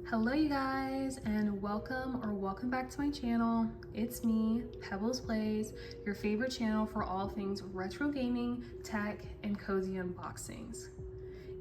Hello you guys, and welcome back to my channel. It's me, Pebbles Plays, your favorite channel for all things retro gaming, tech, and cozy unboxings.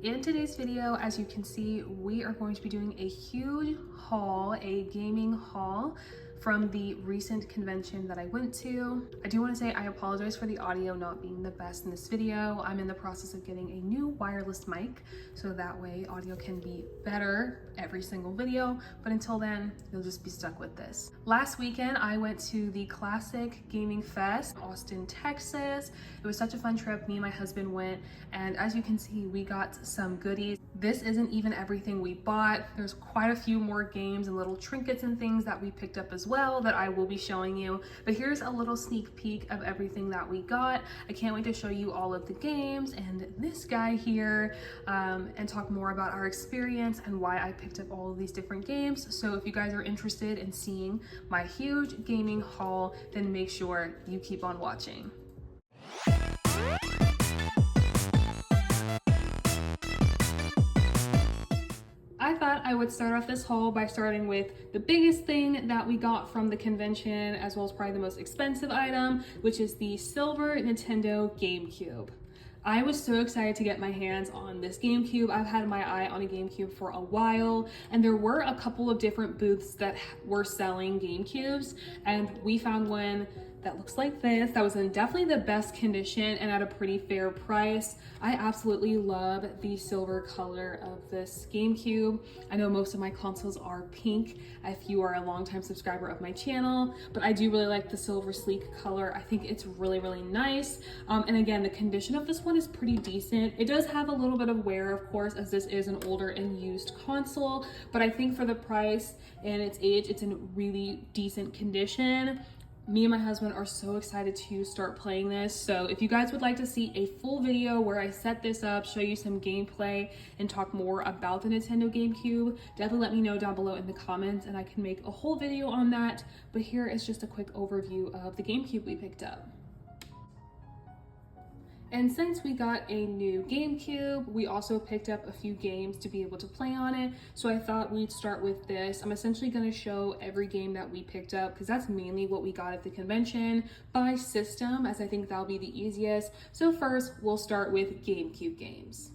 In today's video, as you can see, we are going to be doing a huge haul, a gaming haul from the recent convention that I went to. I do want to say I apologize for the audio not being the best in this video. I'm in the process of getting a new wireless mic, so that way audio can be better every single video, but until then, you'll just be stuck with this. Last weekend, I went to the Classic Gaming Fest, Austin, Texas. It was such a fun trip. Me and my husband went, and as you can see, we got some goodies. This isn't even everything we bought. There's quite a few more games and little trinkets and things that we picked up as well that I will be showing you. But here's a little sneak peek of everything that we got. I can't wait to show you all of the games and this guy here and talk more about our experience and why I picked up all of these different games. So if you guys are interested in seeing my huge gaming haul, then make sure you keep on watching. I thought I would start off this haul by starting with the biggest thing that we got from the convention, as well as probably the most expensive item, which is the silver Nintendo GameCube. I was so excited to get my hands on this GameCube. I've had my eye on a GameCube for a while, and there were a couple of different booths that were selling GameCubes, and we found one that looks like this, that was in definitely the best condition and at a pretty fair price. I absolutely love the silver color of this GameCube. I know most of my consoles are pink if you are a longtime subscriber of my channel, but I do really like the silver sleek color. I think it's really, really nice. And again, the condition of this one is pretty decent. It does have a little bit of wear, of course, as this is an older and used console, but I think for the price and its age, it's in really decent condition. Me and my husband are so excited to start playing this. So if you guys would like to see a full video where I set this up, show you some gameplay, and talk more about the Nintendo GameCube, definitely let me know down below in the comments and I can make a whole video on that. But here is just a quick overview of the GameCube we picked up. And since we got a new GameCube, we also picked up a few games to be able to play on it. So I thought we'd start with this. I'm essentially gonna show every game that we picked up because that's mainly what we got at the convention by system, as I think that'll be the easiest. So first, we'll start with GameCube games.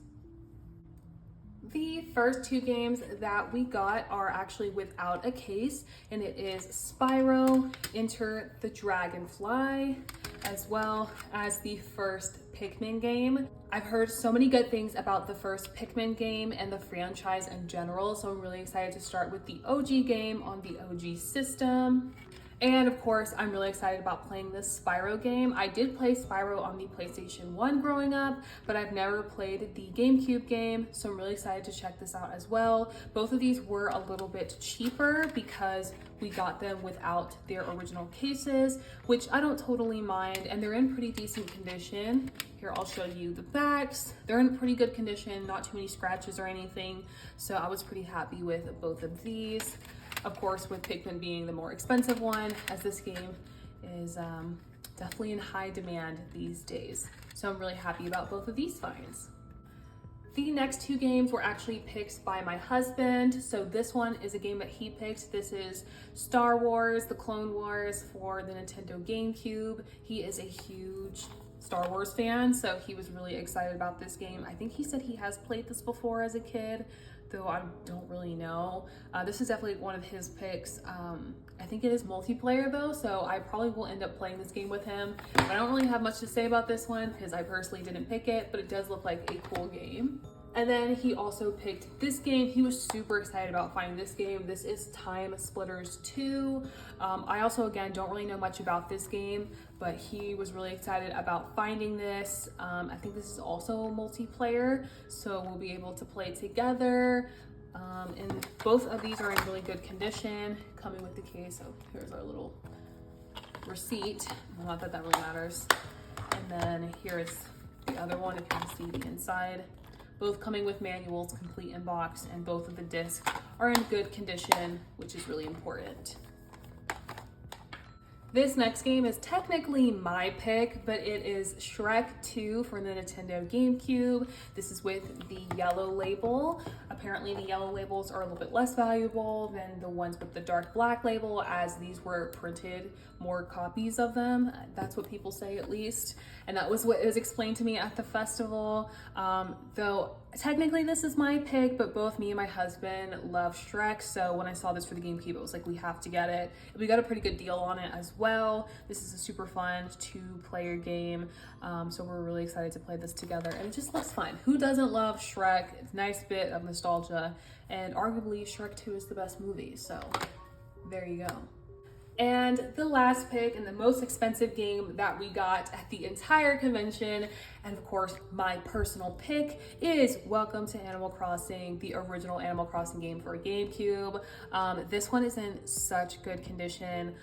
The first two games that we got are actually without a case, and it is Spyro, Enter the Dragonfly, as well as the first Pikmin game. I've heard so many good things about the first Pikmin game and the franchise in general, so I'm really excited to start with the OG game on the OG system. And of course, I'm really excited about playing this Spyro game. I did play Spyro on the PlayStation 1 growing up, but I've never played the GameCube game, so I'm really excited to check this out as well. Both of these were a little bit cheaper because we got them without their original cases, which I don't totally mind, and they're in pretty decent condition. Here, I'll show you the backs. They're in pretty good condition, not too many scratches or anything, so I was pretty happy with both of these. Of course, with Pikmin being the more expensive one, as this game is definitely in high demand these days. So I'm really happy about both of these finds. The next two games were actually picked by my husband. So this one is a game that he picked. This is Star Wars, The Clone Wars for the Nintendo GameCube. He is a huge Star Wars fan, so he was really excited about this game. I think he said he has played this before as a kid, though I don't really know. This is definitely one of his picks. I think it is multiplayer though, so I probably will end up playing this game with him. I don't really have much to say about this one because I personally didn't pick it, but it does look like a cool game. And then he also picked this game. He was super excited about finding this game. This is Time Splitters 2. I also, again, don't really know much about this game, but he was really excited about finding this. I think this is also multiplayer, so we'll be able to play together. And both of these are in really good condition, coming with the case. So here's our little receipt. Not that that really matters. And then here's the other one, if you can see the inside. Both coming with manuals, complete in box, and both of the discs are in good condition, which is really important. This next game is technically my pick, but it is Shrek 2 for the Nintendo GameCube. This is with the yellow label. Apparently the yellow labels are a little bit less valuable than the ones with the dark black label, as these were printed more copies of them. That's what people say, at least. And that was what was explained to me at the festival. Though technically this is my pick, but both me and my husband love Shrek. So when I saw this for the GameCube, it was like, we have to get it. We got a pretty good deal on it as well. This is a super fun 2-player game. So we're really excited to play this together, and it just looks fun. Who doesn't love Shrek? It's a nice bit of nostalgia, and arguably Shrek 2 is the best movie. So there you go. And the last pick and the most expensive game that we got at the entire convention, and of course my personal pick, is Welcome to Animal Crossing, the original Animal Crossing game for GameCube. This one is in such good condition.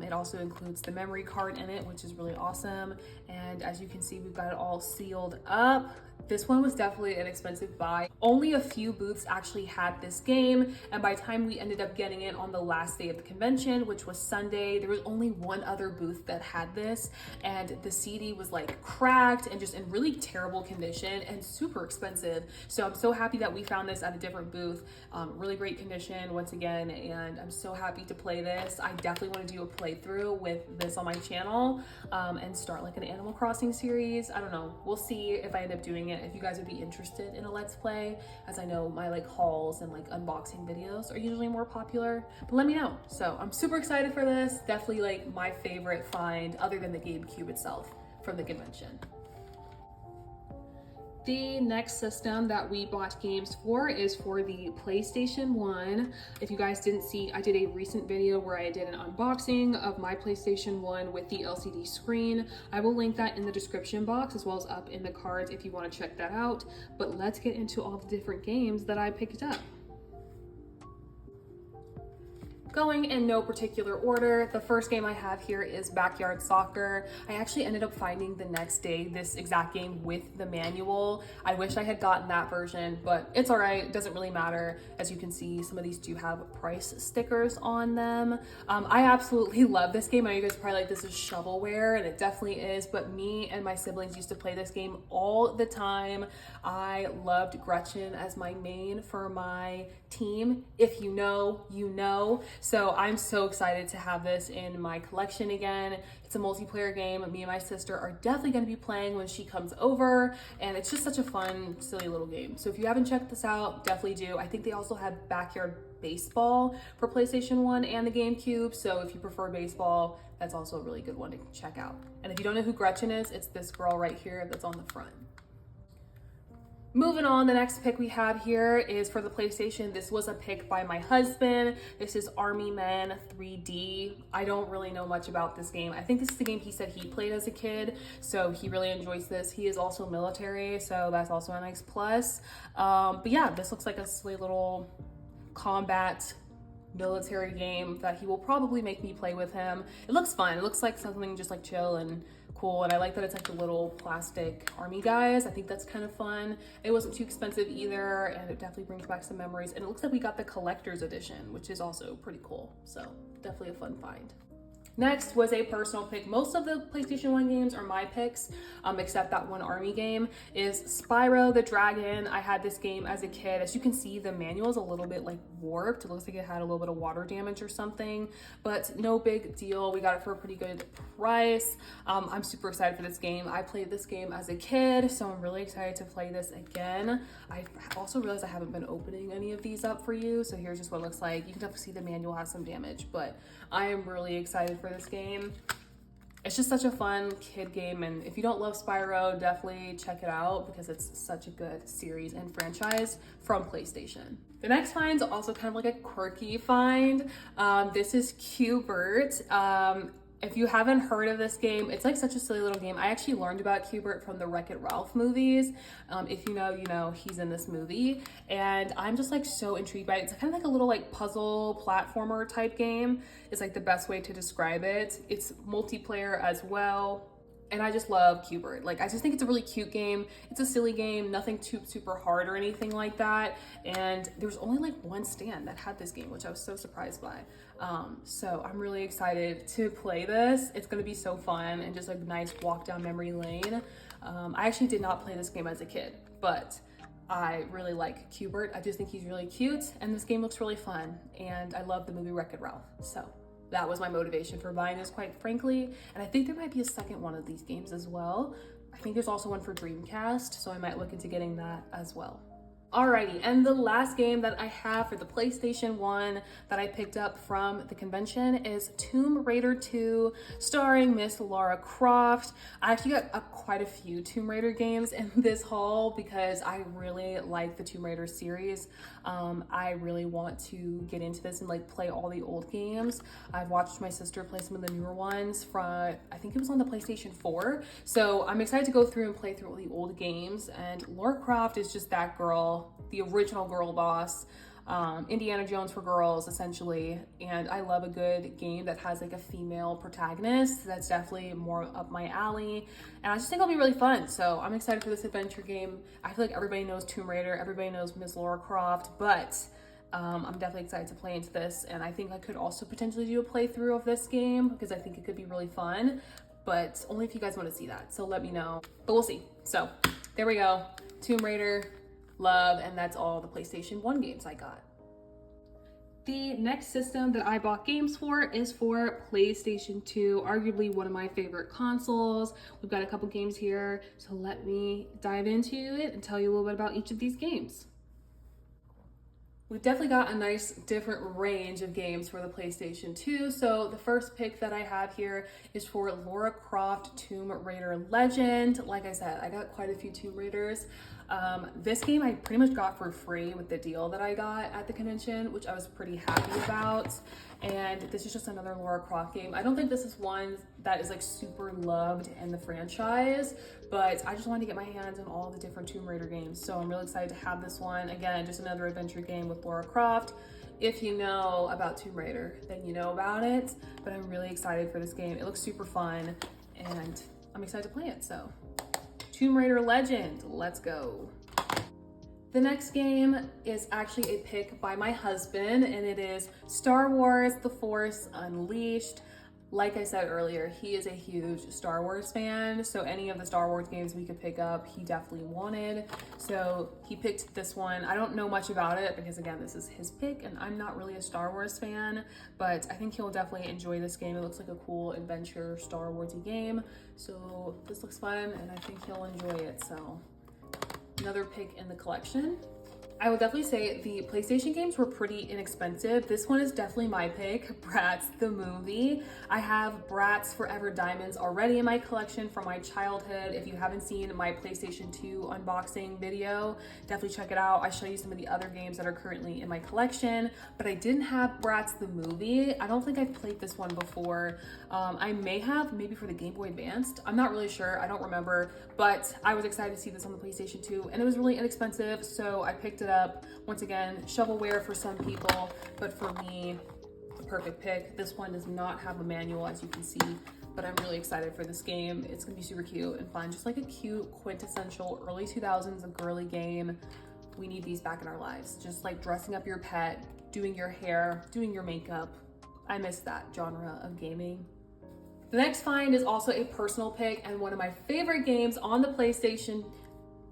It also includes the memory card in it, which is really awesome. And as you can see, we've got it all sealed up. This one was definitely an expensive buy. Only a few booths actually had this game, and by the time we ended up getting it on the last day of the convention, which was Sunday, there was only one other booth that had this, and the CD was like cracked and just in really terrible condition and super expensive. So I'm so happy that we found this at a different booth. Really great condition once again, and I'm so happy to play this. I definitely want to do a playthrough with this on my channel, and start like an Animal Crossing series. I don't know, we'll see if I end up doing it, if you guys would be interested in a Let's Play, as I know my like hauls and like unboxing videos are usually more popular, but let me know. So I'm super excited for this. Definitely like my favorite find other than the GameCube itself from the convention. The next system that we bought games for is for the PlayStation 1. If you guys didn't see, I did a recent video where I did an unboxing of my PlayStation 1 with the LCD screen. I will link that in the description box as well as up in the cards if you want to check that out. But let's get into all the different games that I picked up. Going in no particular order, the first game I have here is Backyard Soccer. I actually ended up finding the next day this exact game with the manual. I wish I had gotten that version, but it's all right, it doesn't really matter. As you can see, some of these do have price stickers on them. I absolutely love this game. I know you guys are probably like, this is shovelware, and it definitely is, but me and my siblings used to play this game all the time. I loved Gretchen as my main for my team. If you know, you know. So I'm so excited to have this in my collection again. It's a multiplayer game. Me and my sister are definitely going to be playing when she comes over, and it's just such a fun, silly little game. So if you haven't checked this out, definitely do. I think they also have Backyard Baseball for PlayStation 1 and the GameCube. So if you prefer baseball, that's also a really good one to check out. And if you don't know who Gretchen is, it's this girl right here that's on the front. Moving on, the next pick we have here is for the PlayStation. This was a pick by my husband. This is Army Men 3D. I don't really know much about this game. I think this is the game he said he played as a kid, so he really enjoys this. He is also military, so that's also a nice plus. But yeah, this looks like a silly little combat military game that he will probably make me play with him. It looks fun. It looks like something just like chill and cool, and I like that it's like the little plastic army guys. I think that's kind of fun. It wasn't too expensive either, and it definitely brings back some memories. And it looks like we got the collector's edition, which is also pretty cool. So definitely a fun find. Next was a personal pick. Most of the PlayStation 1 games are my picks, except that one army game is Spyro the Dragon. I had this game as a kid. As you can see, the manual is a little bit like warped. It looks like it had a little bit of water damage or something, but no big deal. We got it for a pretty good price. I'm super excited for this game. I played this game as a kid, so I'm really excited to play this again. I also realized I haven't been opening any of these up for you, so here's just what it looks like. You can definitely see the manual has some damage, but I am really excited for this game. It's just such a fun kid game, and if you don't love Spyro, definitely check it out because it's such a good series and franchise from PlayStation. The next find's also kind of like a quirky find. This is Q*bert. If you haven't heard of this game, it's like such a silly little game. I actually learned about Q*bert from the Wreck-It Ralph movies. If you know, you know, he's in this movie. And I'm just like so intrigued by it. It's kind of like a little like puzzle platformer type game. It's like the best way to describe it. It's multiplayer as well. And I just love Q*bert. Like, I just think it's a really cute game. It's a silly game, nothing too super hard or anything like that. And there's only like one stand that had this game, which I was so surprised by. So I'm really excited to play this. It's gonna be so fun and just a nice walk down memory lane. I actually did not play this game as a kid, but I really like Q*bert. I just think he's really cute, and this game looks really fun. And I love the movie Wreck-It Ralph. So that was my motivation for buying this, quite frankly. And I think there might be a second one of these games as well. I think there's also one for Dreamcast, so I might look into getting that as well. Alrighty, and the last game that I have for the PlayStation 1 that I picked up from the convention is Tomb Raider 2, starring Miss Lara Croft. I actually got quite a few Tomb Raider games in this haul because I really like the Tomb Raider series. I really want to get into this and like play all the old games. I've watched my sister play some of the newer ones from, I think it was on the PlayStation 4. So I'm excited to go through and play through all the old games, and Lara Croft is just that girl, the original girl boss, Indiana Jones for girls, essentially. And I love a good game that has like a female protagonist. That's definitely more up my alley, and I just think it'll be really fun. So I'm excited for this adventure game. I feel like everybody knows Tomb Raider, everybody knows Miss Lara Croft, but I'm definitely excited to play into this. And I think I could also potentially do a playthrough of this game because I think it could be really fun, but only if you guys want to see that. So let me know, but we'll see. So there we go, Tomb Raider, love, and that's all the PlayStation 1 games I got. The next system that I bought games for is for PlayStation 2, arguably one of my favorite consoles. We've got a couple games here, so let me dive into it and tell you a little bit about each of these games. We've definitely got a nice different range of games for the PlayStation 2. So the first pick that I have here is for Lara Croft Tomb Raider Legend. Like I said, I got quite a few Tomb Raiders. This game I pretty much got for free with the deal that I got at the convention, which I was pretty happy about. And this is just another Lara Croft game. I don't think this is one that is like super loved in the franchise, but I just wanted to get my hands on all the different Tomb Raider games. So I'm really excited to have this one. Again, just another adventure game with Lara Croft. If you know about Tomb Raider, then you know about it, but I'm really excited for this game. It looks super fun and I'm excited to play it. So Tomb Raider Legend, let's go. The next game is actually a pick by my husband, and it is Star Wars: The Force Unleashed. Like I said earlier, he is a huge Star Wars fan, so any of the Star Wars games we could pick up, he definitely wanted. So he picked this one. I don't know much about it because, again, this is his pick, and I'm not really a Star Wars fan, but I think he'll definitely enjoy this game. It looks like a cool adventure Star Warsy game, so this looks fun, and I think he'll enjoy it. So another pick in the collection. I would definitely say the PlayStation games were pretty inexpensive. This one is definitely my pick, Bratz the movie. I have Bratz Forever Diamonds already in my collection from my childhood. If you haven't seen my PlayStation 2 unboxing video, definitely check it out. I show you some of the other games that are currently in my collection, but I didn't have Bratz the movie. I don't think I've played this one before. I may have, maybe for the Game Boy Advanced. I'm not really sure, I don't remember, but I was excited to see this on the PlayStation 2, and it was really inexpensive, so I picked it up. Once again, shovelware for some people, but for me, the perfect pick. This one does not have a manual, as you can see, but I'm really excited for this game. It's gonna be super cute and fun, just like a cute, quintessential early 2000s, a girly game. We need these back in our lives. Just like dressing up your pet, doing your hair, doing your makeup. I miss that genre of gaming. The next find is also a personal pick and one of my favorite games on the PlayStation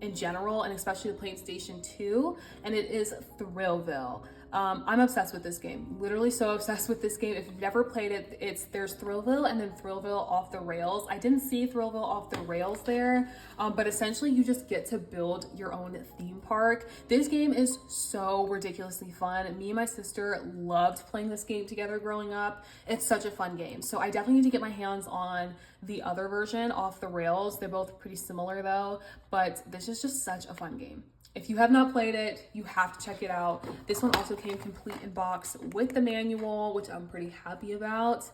in general, and especially the PlayStation 2, and it is Thrillville. I'm obsessed with this game, literally so obsessed with this game. If you've never played it, there's Thrillville and then Thrillville Off the Rails. I didn't see Thrillville Off the Rails there, but essentially you just get to build your own theme park. This game is so ridiculously fun. Me and my sister loved playing this game together growing up. It's such a fun game. So I definitely need to get my hands on the other version, Off the Rails. They're both pretty similar though, but this is just such a fun game. If you have not played it, you have to check it out. This one also came complete in box with the manual, which I'm pretty happy about.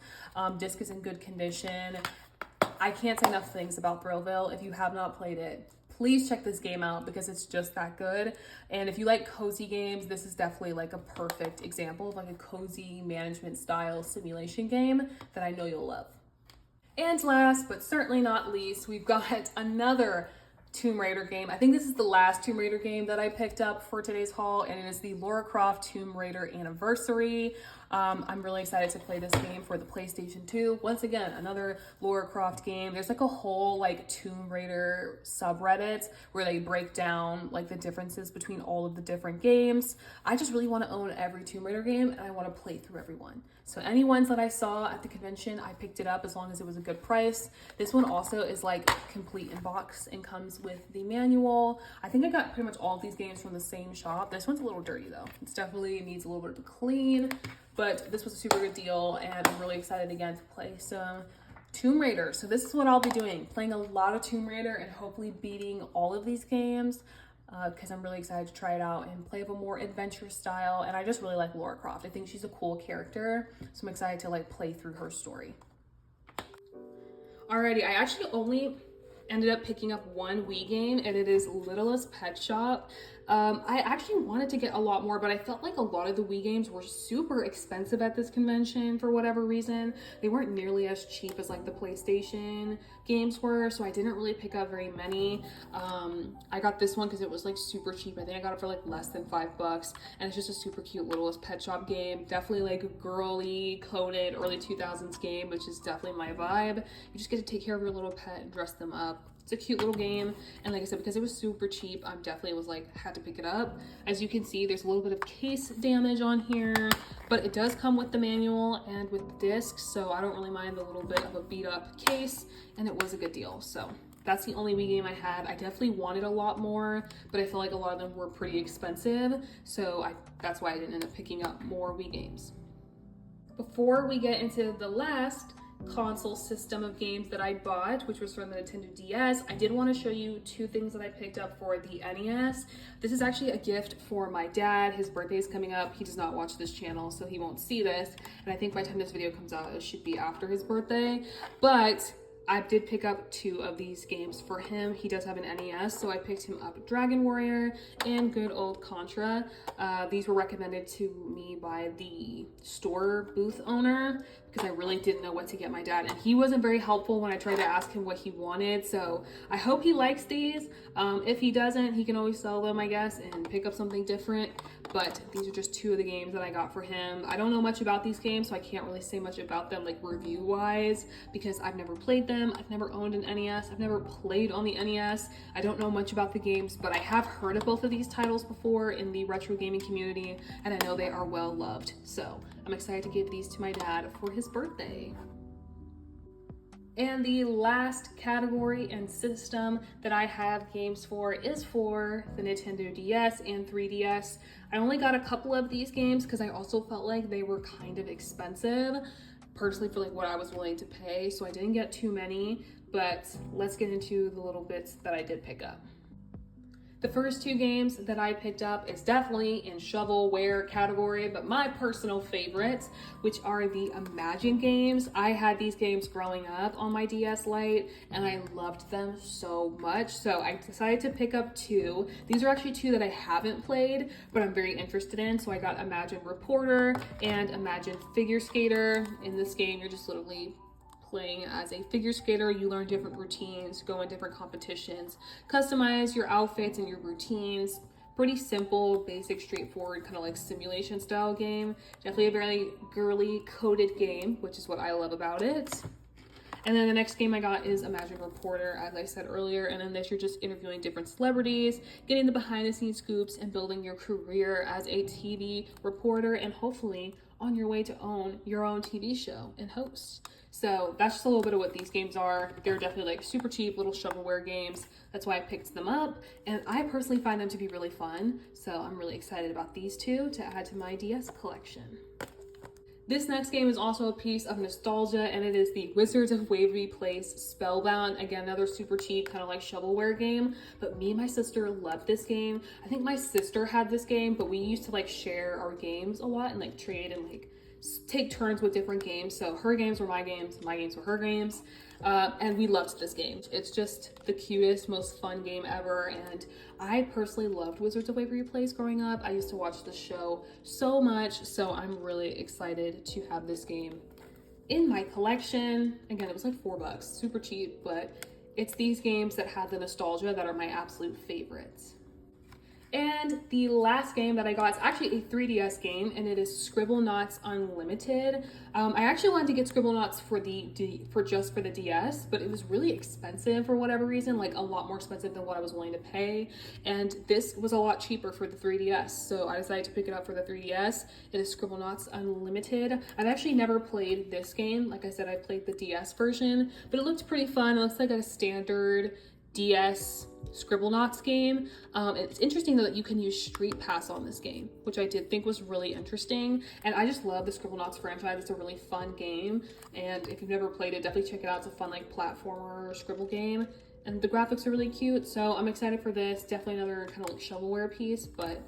Disc is in good condition. I can't say enough things about Thrillville. If you have not played it, please check this game out because it's just that good. And if you like cozy games, this is definitely like a perfect example of like a cozy management style simulation game that I know you'll love. And last, but certainly not least, we've got another Tomb Raider game. I think this is the last Tomb Raider game that I picked up for today's haul, and it is the Lara Croft Tomb Raider Anniversary. I'm really excited to play this game for the PlayStation 2. Once again, another Lara Croft game. There's like a whole like Tomb Raider subreddit where they break down like the differences between all of the different games. I just really want to own every Tomb Raider game, and I want to play through everyone. So any ones that I saw at the convention, I picked it up as long as it was a good price. This one also is like complete in box and comes with the manual. I think I got pretty much all of these games from the same shop. This one's a little dirty though. It's definitely needs a little bit of a clean, but this was a super good deal, and I'm really excited again to play some Tomb Raider. So this is what I'll be doing, playing a lot of Tomb Raider and hopefully beating all of these games. Because I'm really excited to try it out and play of a more adventure style. And I just really like Lara Croft. I think she's a cool character, so I'm excited to like play through her story. Alrighty, I actually only ended up picking up one Wii game, and it is Littlest Pet Shop. I actually wanted to get a lot more, but I felt like a lot of the Wii games were super expensive at this convention for whatever reason. They weren't nearly as cheap as like the PlayStation games were, so I didn't really pick up very many. I got this one because it was like super cheap. I think I got it for like less than $5, and it's just a super cute Littlest Pet Shop game. Definitely like a girly, coded, early 2000s game, which is definitely my vibe. You just get to take care of your little pet and dress them up. It's a cute little game, and like I said, because it was super cheap, I definitely was like, had to pick it up. As you can see, there's a little bit of case damage on here, but it does come with the manual and with the disc, so I don't really mind the little bit of a beat up case, and it was a good deal. So that's the only Wii game I had. I definitely wanted a lot more, but I feel like a lot of them were pretty expensive, so that's why I didn't end up picking up more Wii games. Before we get into the last console system of games that I bought, which was from the Nintendo DS, I did want to show you two things that I picked up for the NES. This is actually a gift for my dad. His birthday is coming up. He does not watch this channel, so he won't see this, and I think by the time this video comes out, it should be after his birthday, but I did pick up two of these games for him. He does have an NES, so I picked him up Dragon Warrior and good old Contra. These were recommended to me by the store booth owner because I really didn't know what to get my dad, and he wasn't very helpful when I tried to ask him what he wanted, so I hope he likes these. If he doesn't, he can always sell them, I guess, and pick up something different, but these are just two of the games that I got for him. I don't know much about these games, so I can't really say much about them like review-wise because I've never played them. I've never owned an NES. I've never played on the NES. I don't know much about the games, but I have heard of both of these titles before in the retro gaming community, and I know they are well loved. So I'm excited to give these to my dad for his birthday. And the last category and system that I have games for is for the Nintendo DS and 3DS. I only got a couple of these games because I also felt like they were kind of expensive, personally for like what I was willing to pay, so I didn't get too many, but let's get into the little bits that I did pick up. The first two games that I picked up is definitely in shovelware category, but my personal favorites, which are the Imagine games. I had these games growing up on my DS Lite, and I loved them so much, so I decided to pick up two. These are actually two that I haven't played, but I'm very interested in, so I got Imagine Reporter and Imagine Figure Skater. In this game, you're just literally playing as a figure skater. You learn different routines, go in different competitions, customize your outfits and your routines. Pretty simple, basic, straightforward, kind of like simulation style game. Definitely a very girly coded game, which is what I love about it. And then the next game I got is Imagine Reporter, as I said earlier. And in this, you're just interviewing different celebrities, getting the behind the scenes scoops, and building your career as a TV reporter, and hopefully on your way to own your own TV show and host. So that's just a little bit of what these games are. They're definitely like super cheap little shovelware games. That's why I picked them up. And I personally find them to be really fun. So I'm really excited about these two to add to my DS collection. This next game is also a piece of nostalgia, and it is the Wizards of Waverly Place Spellbound. Again, another super cheap kind of like shovelware game, but me and my sister loved this game. I think my sister had this game, but we used to like share our games a lot and like trade and like take turns with different games. So her games were my games were her games, and we loved this game. It's just the cutest, most fun game ever, and I personally loved Wizards of Waverly Place growing up. I used to watch the show so much, so I'm really excited to have this game in my collection. Again, it was like $4, super cheap, but it's these games that have the nostalgia that are my absolute favorites. And the last game that I got is actually a 3DS game, and it is Scribblenauts Unlimited. I actually wanted to get Scribblenauts for just the DS, but it was really expensive for whatever reason, like a lot more expensive than what I was willing to pay. And this was a lot cheaper for the 3DS, so I decided to pick it up for the 3DS. It is Scribblenauts Unlimited. I've actually never played this game. Like I said, I played the DS version, but it looked pretty fun. It looks like a standard DS Scribblenauts game. It's interesting though that you can use Street Pass on this game, which I did think was really interesting. And I just love the Scribblenauts franchise. It's a really fun game. And if you've never played it, definitely check it out. It's a fun like platformer scribble game. And the graphics are really cute. So I'm excited for this. Definitely another kind of like shovelware piece, but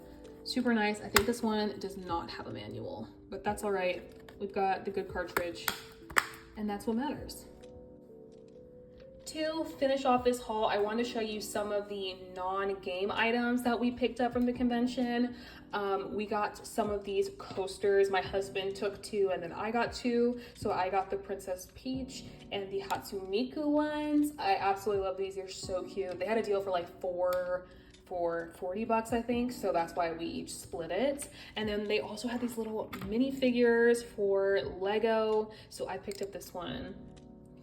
super nice. I think this one does not have a manual, but that's all right. We've got the good cartridge, and that's what matters. To finish off this haul, I want to show you some of the non-game items that we picked up from the convention. We got some of these coasters. My husband took 2 and then I got 2. So I got the Princess Peach and the Hatsumiku ones. I absolutely love these. They're so cute. They had a deal for like 4 for $40, I think, so that's why we each split it. And then they also had these little mini figures for Lego. So I picked up this one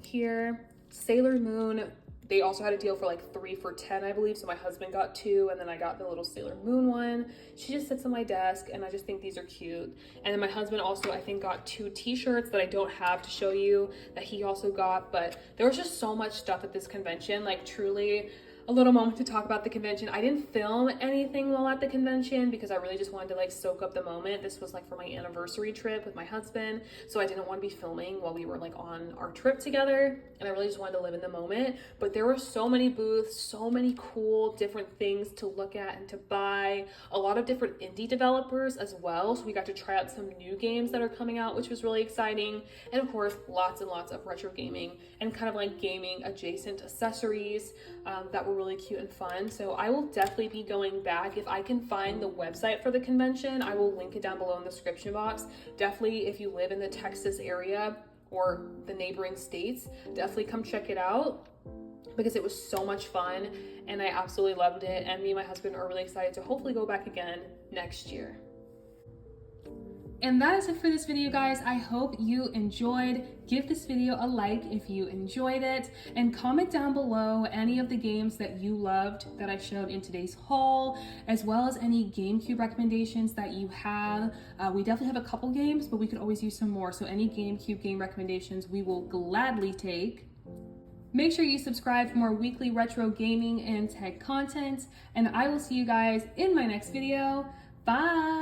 here. Sailor Moon, they also had a deal for like 3 for $10, I believe. So my husband got 2 and then I got the little Sailor Moon one. She just sits on my desk and I just think these are cute. And then my husband also, I think, got 2 t-shirts that I don't have to show you that he also got. But there was just so much stuff at this convention, like truly a little moment to talk about the convention. I didn't film anything while at the convention because I really just wanted to like soak up the moment. This was like for my anniversary trip with my husband, so I didn't want to be filming while we were like on our trip together, and I really just wanted to live in the moment. But there were so many booths, so many cool different things to look at and to buy, a lot of different indie developers as well, so we got to try out some new games that are coming out, which was really exciting. And of course, lots and lots of retro gaming and kind of like gaming adjacent accessories that were really cute and fun. So I will definitely be going back. If I can find the website for the convention, I will link it down below in the description box. Definitely, if you live in the Texas area or the neighboring states, definitely come check it out because it was so much fun and I absolutely loved it. And me and my husband are really excited to hopefully go back again next year. And that is it for this video, guys. I hope you enjoyed. Give this video a like if you enjoyed it, and comment down below any of the games that you loved that I showed in today's haul, as well as any GameCube recommendations that you have. We definitely have a couple games, but we could always use some more. So any GameCube game recommendations we will gladly take. Make sure you subscribe for more weekly retro gaming and tech content, and I will see you guys in my next video. Bye!